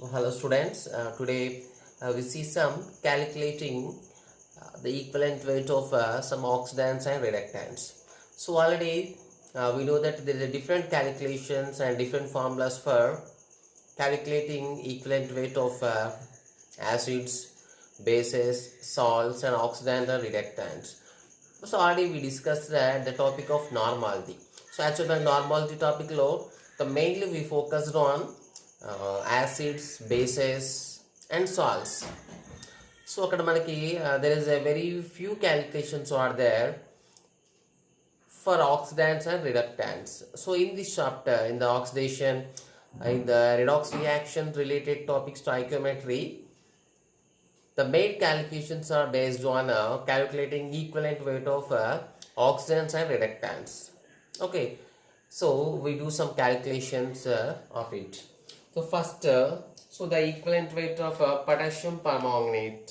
Hello students, today we see some calculating the equivalent weight of some oxidants and reductants. So already we know that there are different calculations and different formulas for calculating equivalent weight of acids, bases, salts and oxidants and reductants. So already we discussed the topic of normality. So actually the normality topic low, the mainly we focused on acids, bases and salts. So అక్కడ మనకి there is a very few calculations are there for oxidants and reductants. So in this chapter, in the oxidation, in the redox reaction related topic stoichiometry, the main calculations are based on calculating equivalent weight of oxidants and reductants. Okay, so we do some calculations of it. So first, so the equivalent weight of potassium permanganate.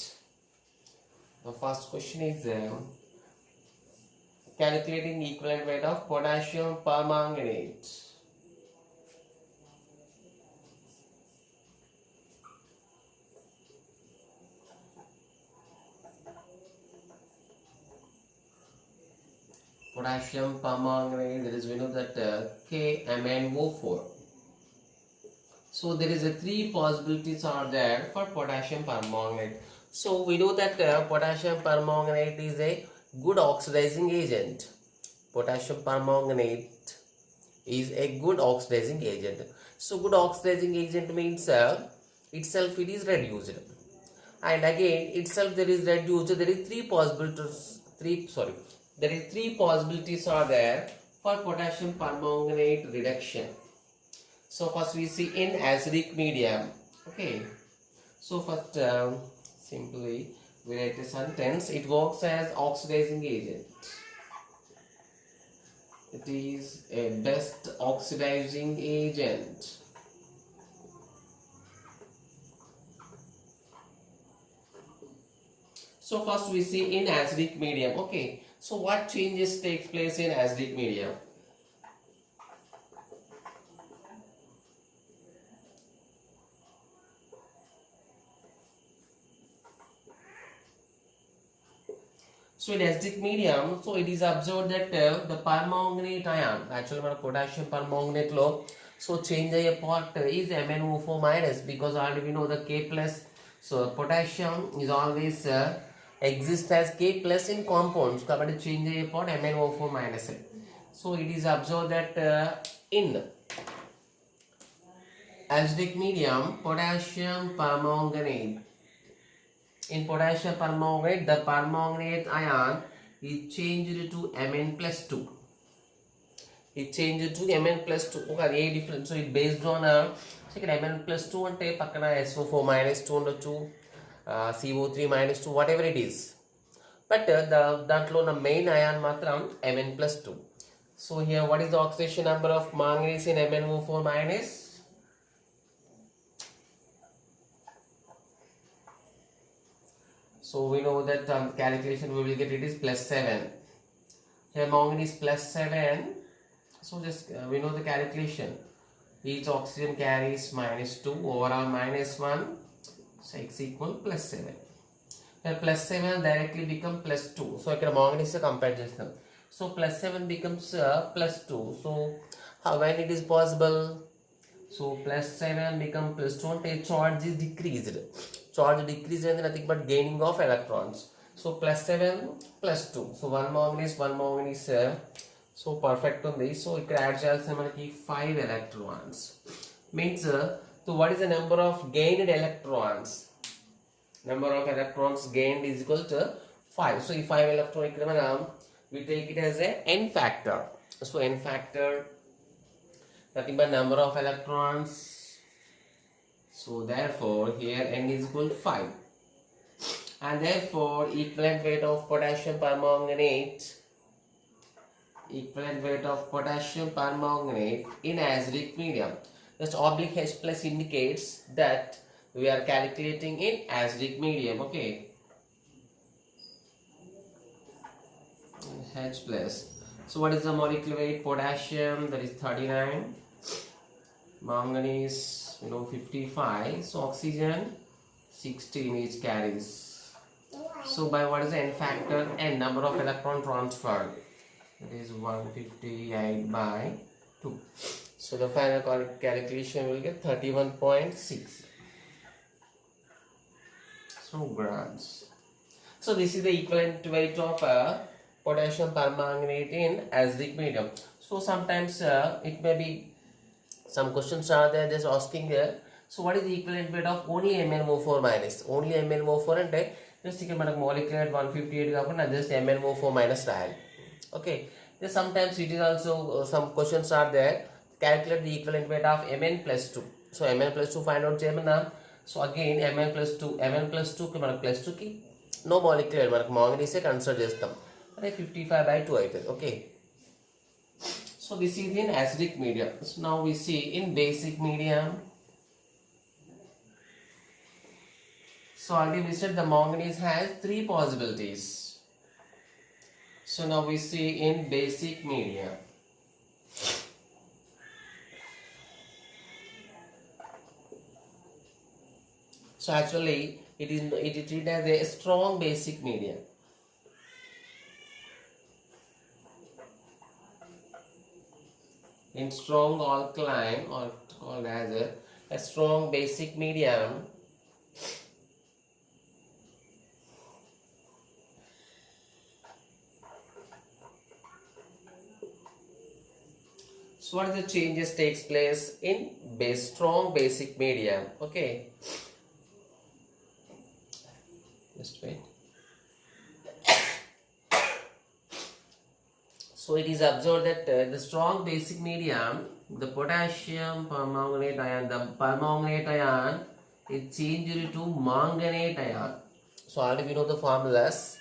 The first question is calculating equivalent weight of potassium permanganate. Potassium permanganate, there is we know that KMnO4. So there is a three possibilities are there for potassium permanganate. So we know that potassium permanganate is a good oxidizing agent. Potassium permanganate is a good oxidizing agent. So good oxidizing agent means itself it is reduced, and again itself there is reduced. There is three possibilities are there for potassium permanganate reduction. So first we see in acidic medium. Okay, so first simply we write a sentence. It works as oxidizing agent. It is a best oxidizing agent. So first we see in acidic medium. Okay, so what changes takes place in acidic medium? So in acidic medium, so it is observed that the permanganate ion, actually potassium permanganate low, so change a part is MnO4 minus, because already we know the K plus. So potassium is always exists as K plus in compounds. Kabatti change a part MnO4 minus. So it is observed that in acidic medium, potassium permanganate. In potassium permanganate, the permanganate ion is changed to Mn plus 2. It changed to Mn plus 2. Okay, a difference. So it based on second Mn plus 2 ante pakkana SO4 minus 2 ఉండొచ్చు, CO3 minus 2, whatever it is. But దాంట్లో the main ion matram Mn plus 2. So here what is the oxidation number of manganese in MnO4 minus? So we know that calculation we will get it is plus 7. Here manganese plus 7. So just we know the calculation. Each oxygen carries minus 2, overall minus 1. So x equal plus 7. Here plus 7 directly become plus 2. So ఇక్కడ manganese compare చేస్తాం. So plus 7 becomes plus 2. So when it is possible? So plus 7 become plus 2 and charge is decreased. Charge decrease is nothing but gaining of electrons. So plus 7 plus 2. So one manganese so perfect on this. So it adds also 5 electrons. Means so what is the number of gained electrons? Number of electrons gained is equal to 5. So if 5 electron we take it as a n factor. So n factor nothing but number of electrons. So therefore here n is equal to 5, and therefore equivalent weight of potassium permanganate in acidic medium. Just oblique H plus indicates that we are calculating in acidic medium. Okay, H plus. So what is the molecular weight? Potassium, that is 39. Manganese we know 55, so oxygen 16 each carries. So by what is the n factor? N, number of electron transferred, that is 158 by 2. So the final calculation will get 31.6. So grams. So this is the equivalent weight of potassium permanganate in acidic medium. So sometimes it may be, some questions are there just asking there. So what is the equivalent weight of only MnO4 minus? Only MnO4 and just ఇక్కడ మనకు molecular at 158 కాకుండా just MnO4 minus రాయాలి. Okay. Then sometimes it is also some questions are there. Calculate the equivalent weight of Mn plus 2. So Mn plus 2 find out చేయమన్నా. So again Mn plus 2 కి మనకు plus 2 కి no molecular మనకు manganese consider చేస్తాం. అంటే 55 by 2 అవుతుంది. Okay. So this is in acidic medium. So now we see in basic medium. So already we said the manganese has 3 possibilities. So now we see in basic medium. So actually it is treated as a strong basic medium. In strong alkaline, or called as a strong basic medium, so what is the changes takes place in strong basic medium? Okay, just wait. So it is observed that the strong basic medium, the potassium permanganate ion, the permanganate ion is changed to manganate ion. So already we know the formulas.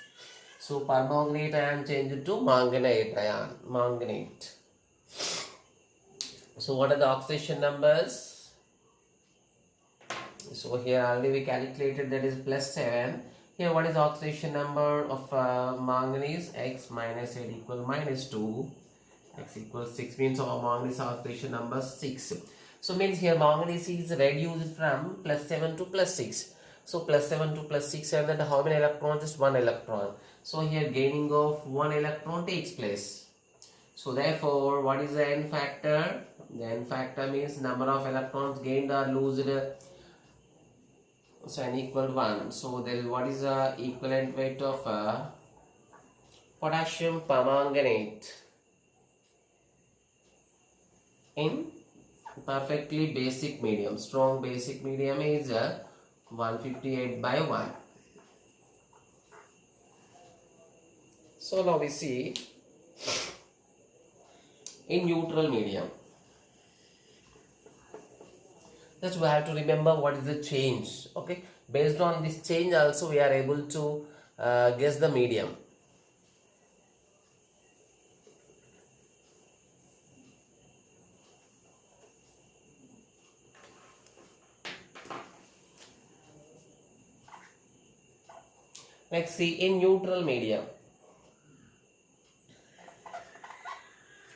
So permanganate ion changed to manganate ion, manganate. So what are the oxidation numbers? So here already we calculated, that is plus 7. Here what is the oxidation number of manganese? X minus 8 equal minus 2. X equals 6 means our manganese oxidation number 6. So means here manganese is reduced from plus 7 to plus 6. So plus 7 to plus 6, and then how many electrons? Just 1 electron. So here gaining of 1 electron takes place. So therefore what is the n factor? The n factor means number of electrons gained or lost. So n equal 1. So there is, what is the equivalent weight of potassium permanganate in perfectly basic medium? Strong basic medium is 158 by 1. So now we see in neutral medium. Just we have to remember what is the change. Okay, based on this change also we are able to guess the medium. Next, see in neutral medium.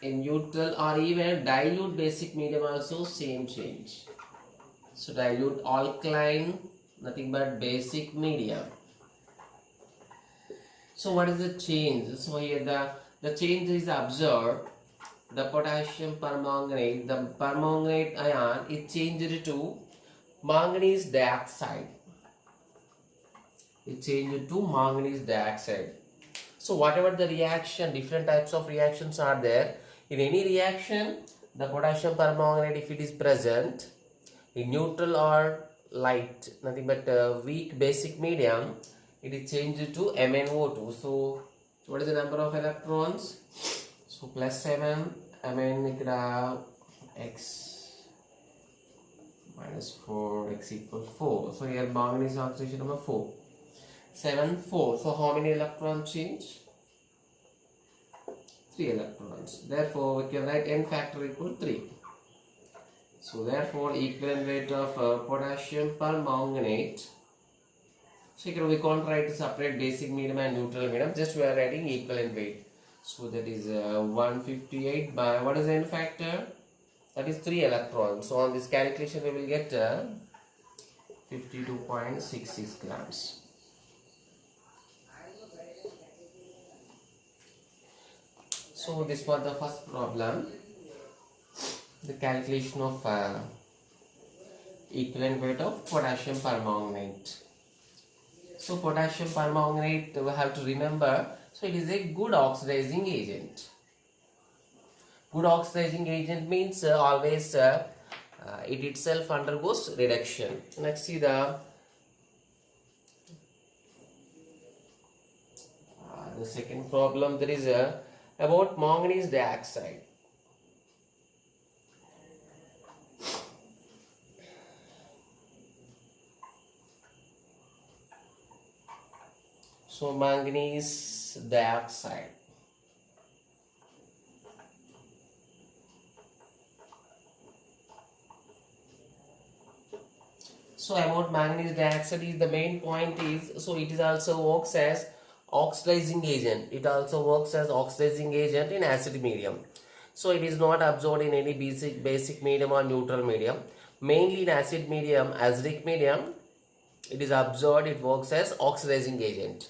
In neutral or even dilute basic medium also same change. So dilute alkaline, nothing but basic medium. So what is the change? So here the change is observed. The potassium permanganate, the permanganate ion is changed to manganese dioxide. It changed to manganese dioxide. So whatever the reaction, different types of reactions are there. In any reaction, the potassium permanganate, if it is present in neutral or light, nothing but weak basic medium, it is changed to MnO2. So what is the number of electrons? So plus 7, Mn ikkada x minus 4, x equals 4. So here manganese oxidation number 4. 7, 4. So how many electrons change? 3 electrons. Therefore we can write n factor equal 3. So therefore equivalent weight of potassium permanganate. So here we can't write separate basic medium and neutral medium, just we are writing equivalent weight. So that is 158 by, what is the n factor? that is 3 electrons. So on this calculation we will get 52.66 grams. So this was the first problem, the calculation of equivalent weight of potassium permanganate. So potassium permanganate, we have to remember, so it is a good oxidizing agent. Good oxidizing agent means always it itself undergoes reduction. Let's see the second problem. There is about manganese dioxide. So manganese dioxide. So about manganese dioxide is the main point is, so it is also works as oxidizing agent. It also works as oxidizing agent in acid medium. So it is not absorbed in any basic medium or neutral medium. Mainly in acid medium, acidic medium, it is absorbed, it works as oxidizing agent.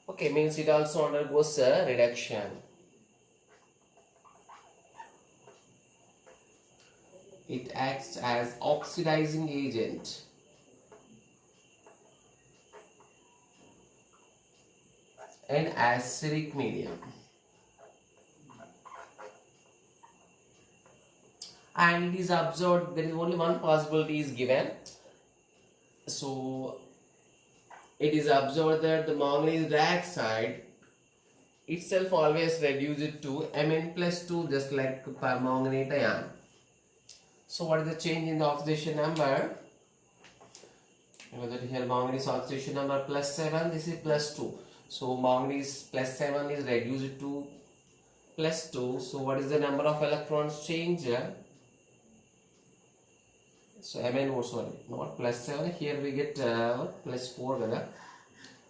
Okay, means it also undergoes reduction. It acts as oxidizing agent. In acidic medium. And it is absorbed, there is only one possibility is given. So it is observed that the manganese dioxide itself always reduces to Mn plus 2, just like permanganate ion. So what is the change in the oxidation number? Remember that here manganese oxidation number plus 7, this is plus 2. So manganese plus 7 is reduced to plus 2. So what is the number of electrons change? So Mn, oh sorry, not plus 7, here we get plus 4 rather.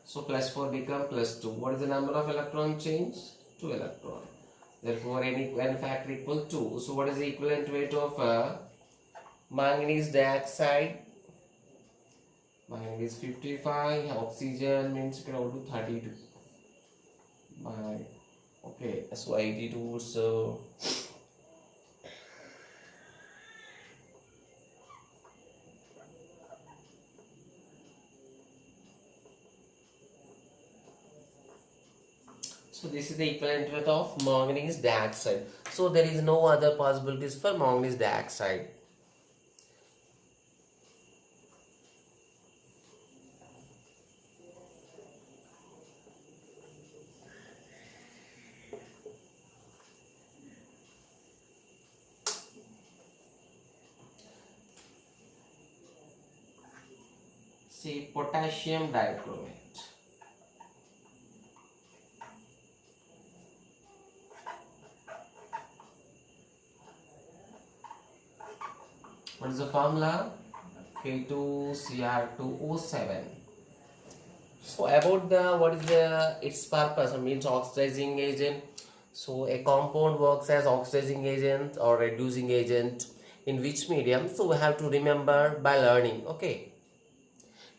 So plus 4 become plus 2. What is the number of electron change? 2 electron. Therefore n factor equal 2. So what is the equivalent weight of manganese dioxide? Manganese 55, oxygen means you can do 32. Okay, so 82, so this is the equivalent weight of manganese dioxide. So there is no other possibilities for manganese dioxide. See, potassium dichromate. What is the formula? K2Cr2O7. So about the what is the its purpose, means oxidizing agent. So a compound works as oxidizing agent or reducing agent in which medium? So we have to remember by learning. Okay.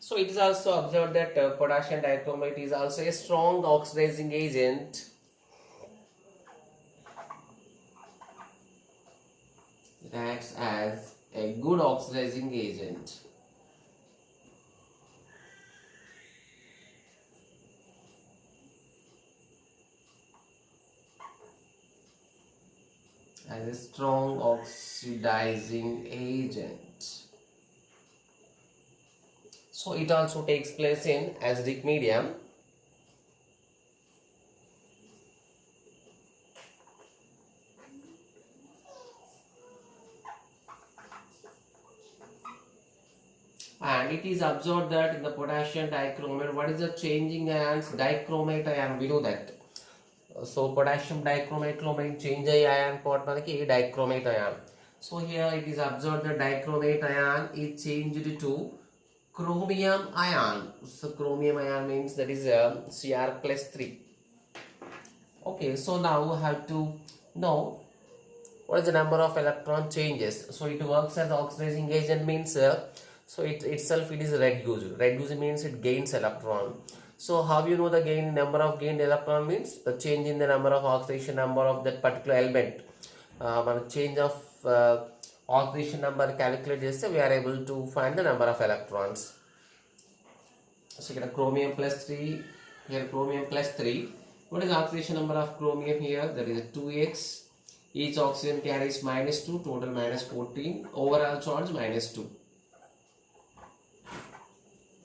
So it is also observed that potassium dichromate is also a strong oxidizing agent. It acts as a good oxidizing agent. As a strong oxidizing agent. So it also takes place in acidic medium. And it is observed that in the potassium dichromate, what is the changing ions? Dichromate ion, we know that. So potassium dichromate lo main change ion part manaki dichromate ion. So here it is observed that dichromate ion is changed to chromium ion. So chromium ion means that is Cr plus 3. Okay, so now we have to know what is the number of electron changes? So it works as oxidizing agent means so it itself it is reduced. Reduced means it gains electron. So how you know the gain number of gained electron means the change in the number of oxidation number of that particular element. Change of oxidation number calculate చేస్తే we are able to find the number of electrons. So here chromium plus 3, here chromium plus 3. What is the oxidation number of chromium here? That is 2x. Each oxygen carries -2, total -14. Overall charge -2.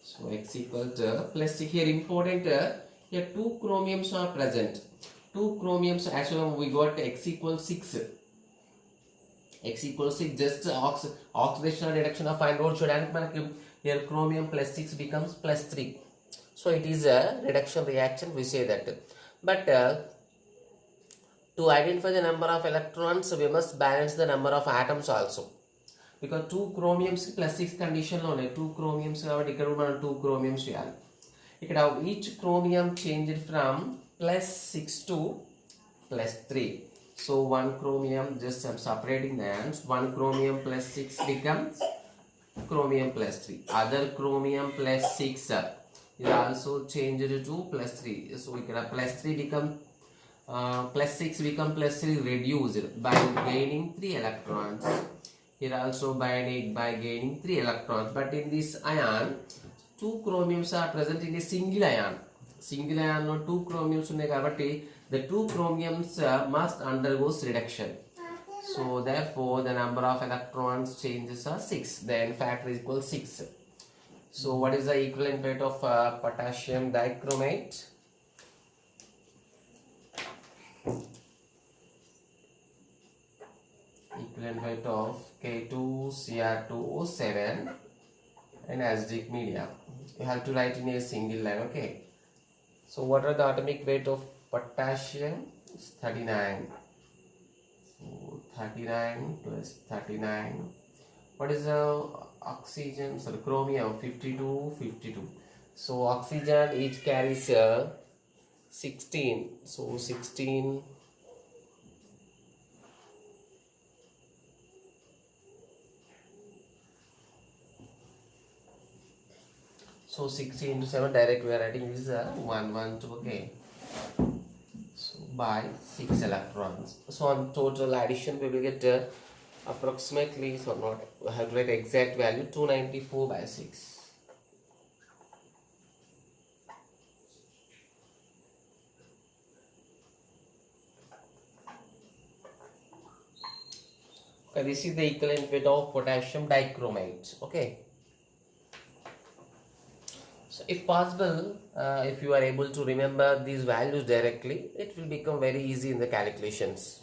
So x equal to plus here important here 2 chromiums are present. 2 chromiums actually we got x equals 6. X equals 6 just oxidation or reduction of iron ore చూడడానికి here chromium plus 6 becomes plus 3. So it is a reduction reaction, we say that. But to identify the number of electrons we must balance the number of atoms also. Because 2 chromiums plus 6 condition లో ఉన్నాయి 2 chromiums కాబట్టి ఇక్కడ మనం 2 chromiums చేయాలి. ఇక్కడ each chromium changed from plus 6 to plus 3. So 1 chromium, just I'm separating the atoms, 1 chromium plus 6 becomes chromium plus 3. Other chromium plus 6 is also changed to plus 3. So we can plus 3 become plus 6 become plus 3 reduced by gaining 3 electrons. Here also by gaining 3 electrons. But in this ion, 2 chromiums are present in a single ion. Single ion no 2 chromiums ఉన్నాయి కాబట్టి the 2 chromiums must undergo reduction. So therefore the number of electrons changes are 6. Then factor is equal 6. So what is the equivalent weight of potassium dichromate? Equivalent weight of K2Cr2O7 and acidic media. You have to write in a single line, okay? So what are the atomic weight of potassium? It's 39. So 39 plus 39. What is the oxygen? Sorry, chromium 52. So oxygen each carries 16. So 16. So 60 into 7 direct we are writing this is 112, okay. So by 6 electrons. So on total addition we will get approximately, so not I have to write exact value, 294 by 6. Okay, this is the equivalent weight of potassium dichromate, okay. So if possible, if you are able to remember these values directly, it will become very easy in the calculations.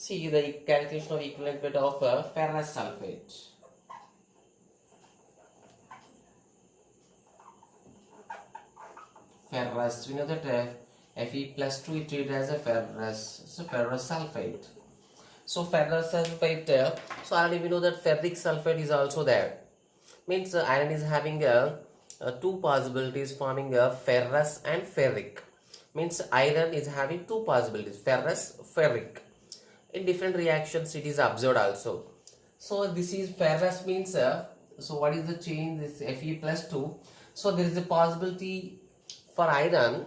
See the calculation of equivalent weight of ferrous sulfate. Ferrous, we know that Fe plus 2 is treated as a ferrous, so ferrous sulfate. So ferrous sulfate, so already we know that ferric sulfate is also there. Means iron is having two possibilities forming a ferrous and ferric. Means iron is having two possibilities, ferrous, ferric. In different reactions it is observed also. So this is ferrous means so what is the change? This Fe plus 2. So there is a possibility for iron,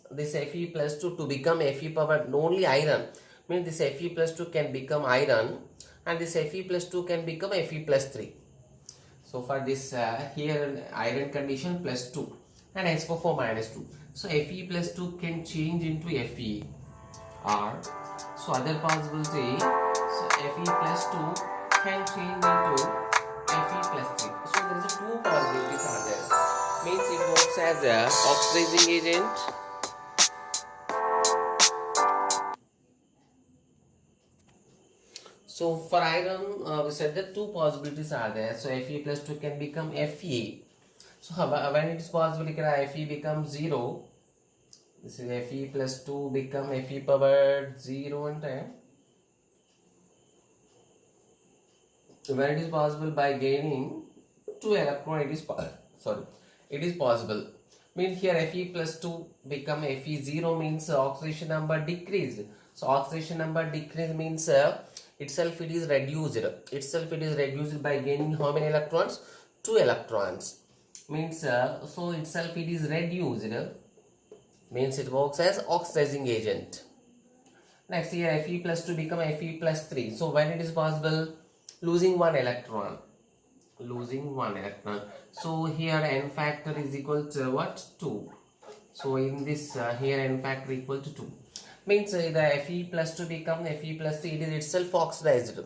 this Fe plus 2 to become Fe power only iron. Means this Fe plus 2 can become iron and this Fe plus 2 can become Fe plus 3. So for this here iron condition plus 2 and SO4 minus 2. So Fe plus 2 can change into Fe or so other possibility, so Fe plus 2 can change into Fe plus 3. So there is a two possibilities are there. Means it works as a oxidizing agent so So for iron, we said that two possibilities are there. So Fe plus 2 can become Fe. So when it is possible, Fe becomes 0. This is Fe plus 2 become Fe power 0 and when it is possible by gaining 2 electron, it is possible. Means here Fe plus 2 become Fe 0 means oxidation number decreased. So oxidation number decreased means itself it is reduced by gaining how many electrons? 2 electrons. Means so itself it is reduced, means it works as oxidizing agent. Next here Fe plus 2 become Fe plus 3. So when it is possible? Losing one electron. So here n factor is equal to what? 2. So in this here n factor equal to 2. Means the Fe plus 2 become Fe plus 3. It is itself oxidized.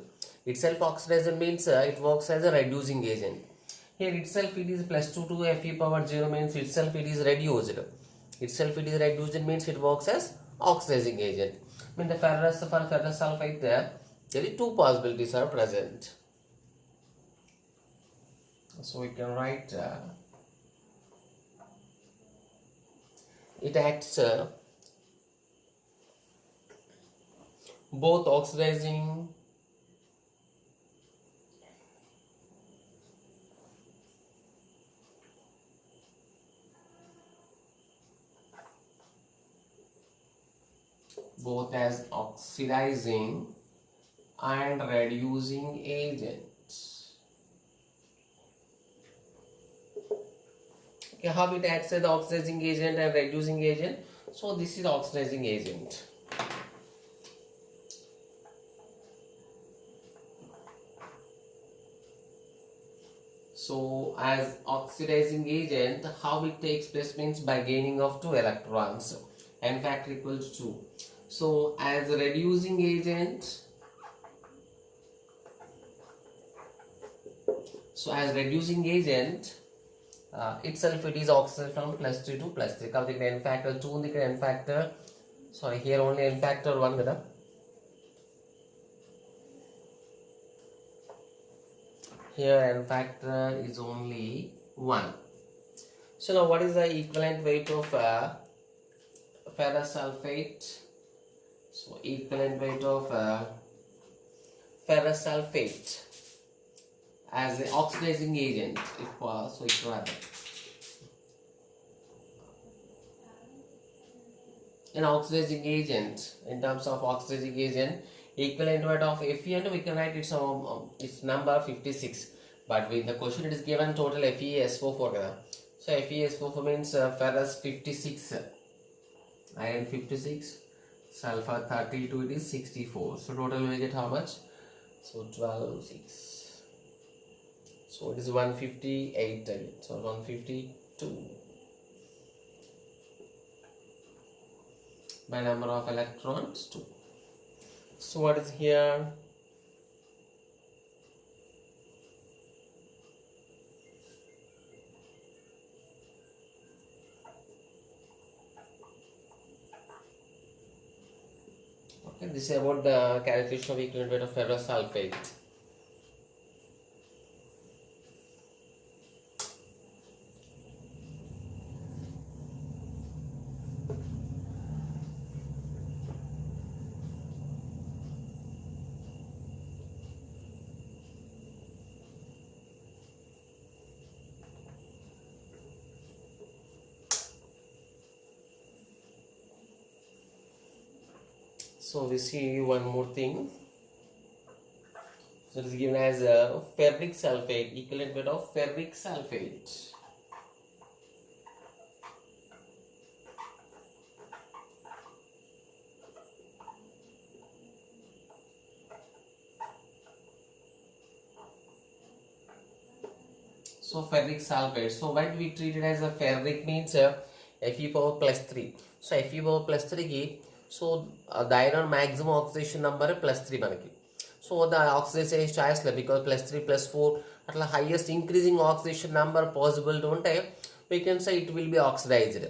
Means it works as a reducing agent. Here itself it is plus 2 to Fe power 0 means itself it is reduced. Means it works as oxidizing agent. Mean the ferrous sulfide there are two possibilities are present. So we can write it acts both oxidizing both as oxidizing and reducing agent. Okay, how it acts as the oxidizing agent and reducing agent? So this is oxidizing agent. So as oxidizing agent, how it takes place means by gaining of 2 electrons, n factor equals 2. So as reducing agent, itself it is oxidized from plus 3 to plus 3. Come n factor 2 n factor, sorry here only n factor 1 kada. Here n factor is only 1. So now what is the equivalent weight of ferrous sulfate? So equivalent weight of ferrous sulfate as an oxidizing agent, if so equivalent. An oxidizing agent, in terms of oxidizing agent, equivalent weight of Fe, and we can write its number 56. But in the question it is given total FeSO4. So FeSO4 means ferrous 56, iron 56, sulfur 32, it is 64. So total we get how much? So 12, 6. So it is 158 again. So 152 by number of electrons 2. So what is here? Okay, this is about the calculation of equivalent weight of ferrous sulfate. So we see one more thing. So it is given as a ferric sulfate, equivalent weight of ferric sulfate. So ferric sulfate. So why do we treat it as a ferric means Fe power plus 3. So Fe power plus 3 so the iron maximum oxidation number plus 3 manaki. So the oxidation choice because plus 3 plus 4 at the highest increasing oxidation number possible to unte we can say it will be oxidized.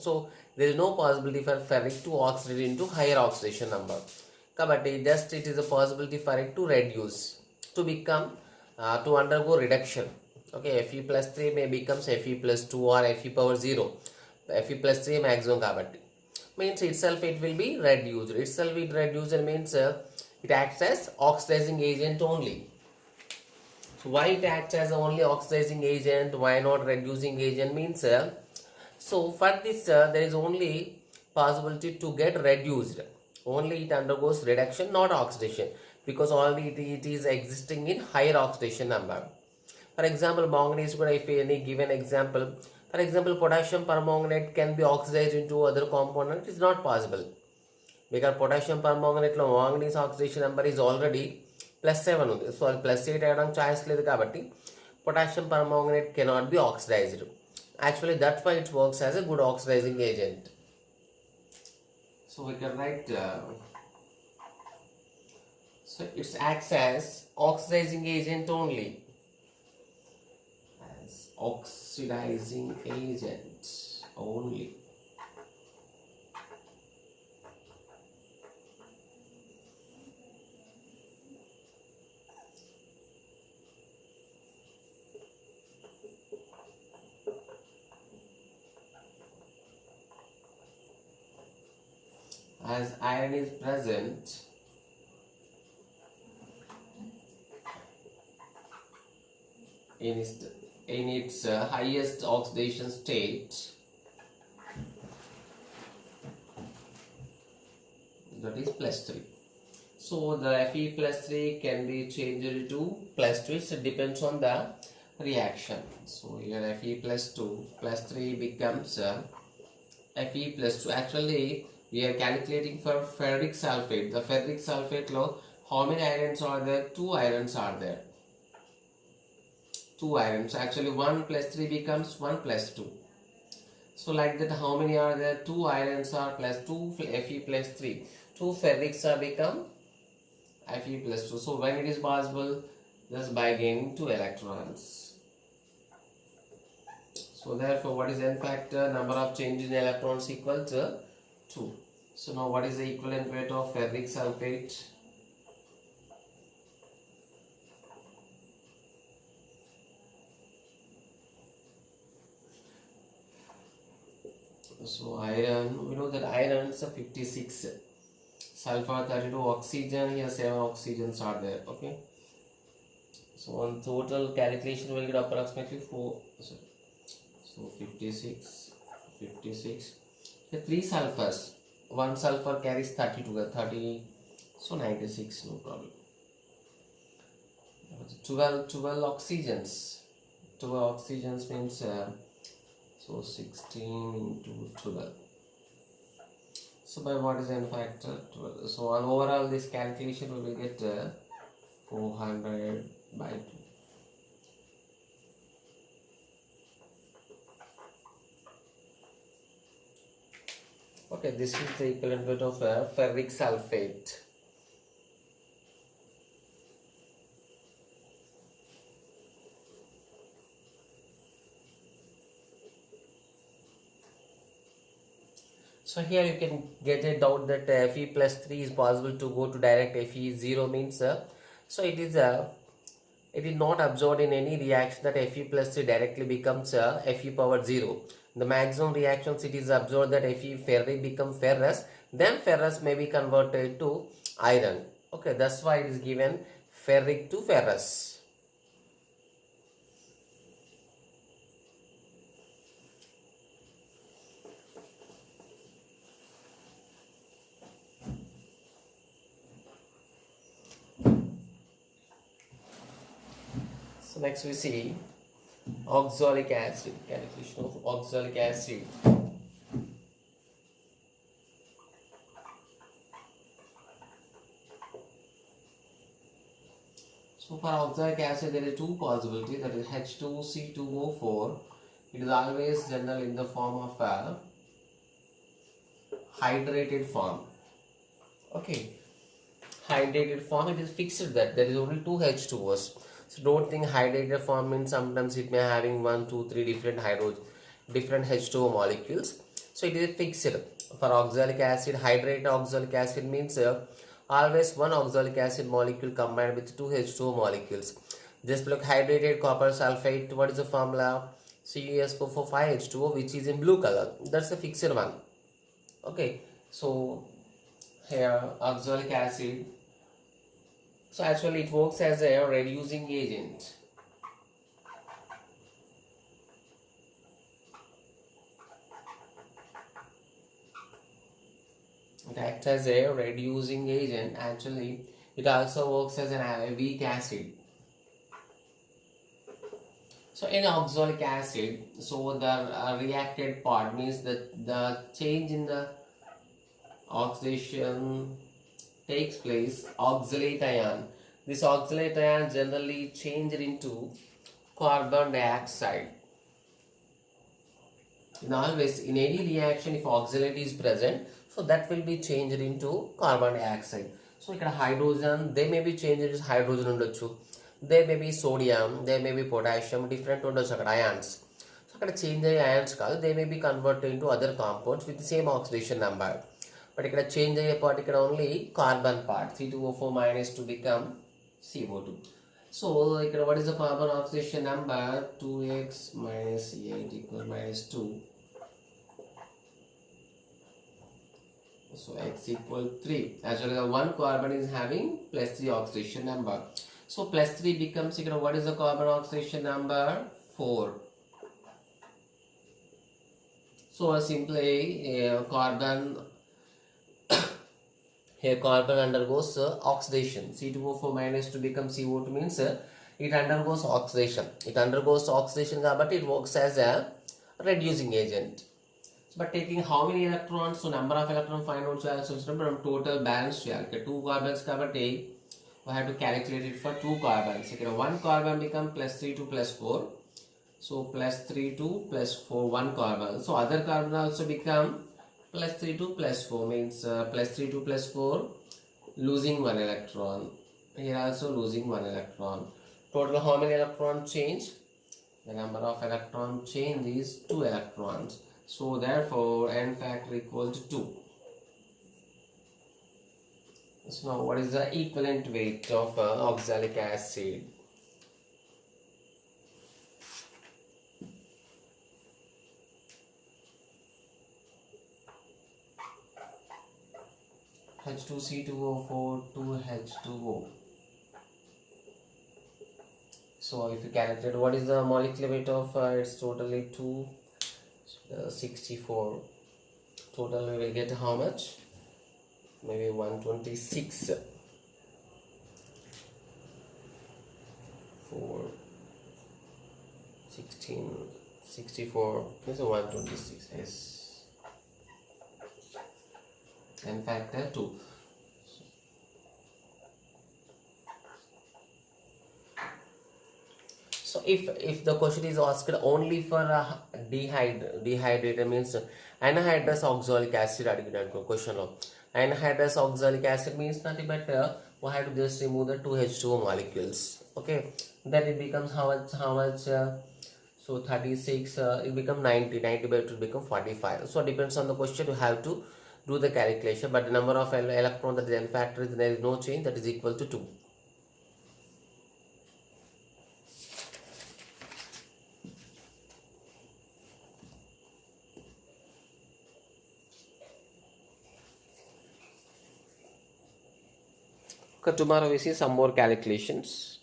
So there is no possibility for ferric to oxidate into higher oxidation number. kabatti just it is a possibility for it to reduce, to become to undergo reduction. Okay, Fe plus 3 may becomes Fe plus 2 or Fe power 0. Fe plus 3 maximum kabatti means itself it will be reduced. Itself it reduced means it acts as oxidizing agent only. So why it acts as only oxidizing agent, why not reducing agent means so for this there is only possibility to get reduced, only it undergoes reduction not oxidation, because already it is existing in higher oxidation number. For example, manganese could, if any given example, for example potassium permanganate can be oxidized into other component, it is not possible because potassium permanganate లో manganese oxidation number is already +7 ఉంది. So అది +8 అయ్యడానికి chance లేదు కాబట్టి potassium permanganate cannot be oxidized. Actually that's why it works as a good oxidizing agent. So we can write so it acts as oxidizing agent only, as oxidizing agent only. As iron is present in its highest oxidation state, that is +3. So the Fe plus 3 can be changed to +2. It depends on the reaction. So here Fe plus 2 plus 3 becomes Fe plus 2. Actually we are calculating for ferric sulfate. The ferric sulfate low, how many irons are there? 2 irons are there. 2 irons. Actually 1 plus 3 becomes 1 plus 2. So like that, how many are there? 2 irons are plus 2 Fe plus 3. 2 ferrics are become Fe plus 2. So when it is possible? Just by gaining 2 electrons. So therefore what is N factor? Number of changes in electrons equal to 2. So now what is the equivalent weight of ferric sulfate? So iron, we know that iron is 56, sulfur 32, oxygen here 7 oxygens are there. Okay, so on total calculation we will get approximately 4. So 56 the 3 sulfurs, 1 sulfur carries 32, 30, so 96, no problem. 12 oxygens, 12 oxygens means so 16 into 12. So by what is N factor? 12. So on overall this calculation we will get 400 by 2. Okay, this is the equivalent weight of ferric sulfate. So here you can get a doubt that Fe plus 3 is possible to go to direct Fe 0 means so it is not absorbed in any reaction that Fe plus 3 directly becomes Fe power 0. The maximum reactions it is absorbed that Fe ferric become ferrous, then ferrous may be converted to iron. Okay, that's why it is given ferric to ferrous. So next we see oxalic acid, calculation of oxalic acid. So for oxalic acid there are two possibilities, that is H2C2O4. It is always general in the form of a hydrated form. Okay, hydrated form, it is fixed that there is only 2 H2Os. So don't think hydrated form means sometimes it may having 1, 2, 3 different H2O molecules. So it is fixed. For oxalic acid, hydrated oxalic acid means always one oxalic acid molecule combined with two H2O molecules. Just look hydrated copper sulfate. What is the formula? CuS445H2O, which is in blue color. That's the fixed one. Okay, so here oxalic acid. So actually it works as a reducing agent. It acts as a reducing agent. Actually, it also works as a weak acid. So in oxalic acid, so the reacted part means that the change in the oxidation takes place. Oxalate ion. This oxalate ion generally changed into carbon dioxide. In always in any reaction, if oxalate is present, so that will be changed into carbon dioxide. So ఇక్కడ hydrogen, they may be changed into hydrogen ఉండొచ్చు, there may be sodium, there may be potassium, different ఉండొచ్చు అక్కడ ions. So అక్కడ change అయ్యే ions కాదు, they may be converted into other compounds with the same oxidation number. But ఇక్కడ change అయ్యే part ఇక్కడ only carbon part, C2O4 minus to become CO2. So ఇక్కడ what is the carbon oxidation number? 2x minus 8 equals minus 2. So x equal 3. Actually the one carbon is having plus 3 oxidation number. So plus 3 becomes, what is the carbon oxidation number? 4. So simply carbon here carbon undergoes oxidation. C2O4 minus to become CO2 means it undergoes oxidation. It undergoes oxidation, but it works as a reducing agent. But taking how many electrons, so number of electrons find out చేయాల్సి వచ్చినప్పుడు మనం total balance చేయాలి. ఇక్కడ 2 carbons కాబట్టి we have to calculate it for 2 carbons. ఇక్కడ 1 carbon become plus 3 to plus 4. So plus 3 to plus 4, 1 carbon. So other carbon also become plus 3 to plus 4 means plus 3 to plus 4 losing 1 electron. Here also losing 1 electron. Total how many electrons change? The number of electron change is 2 electrons. So therefore n factor equal to 2. So now what is the equivalent weight of oxalic acid? H2C2O4 2H2O. So if you calculate what is the molecular weight of it's totally 264. Total we will get how much? Maybe 126. 4 16 64 is a 126. Yes, and factor 2. So if the question is asked only for dehydrated means anhydrous oxalic acid అడిగినట్టు question లో anhydrous oxalic acid means nothing but we have to just remove the 2 H2O molecules. Okay, then it becomes how much so 36 it become 90 by 2 become 45. So it depends on the question, you have to do the calculation, but the number of electron, that is n factor, there is no change, that is equal to 2. Okay, tomorrow we see some more calculations.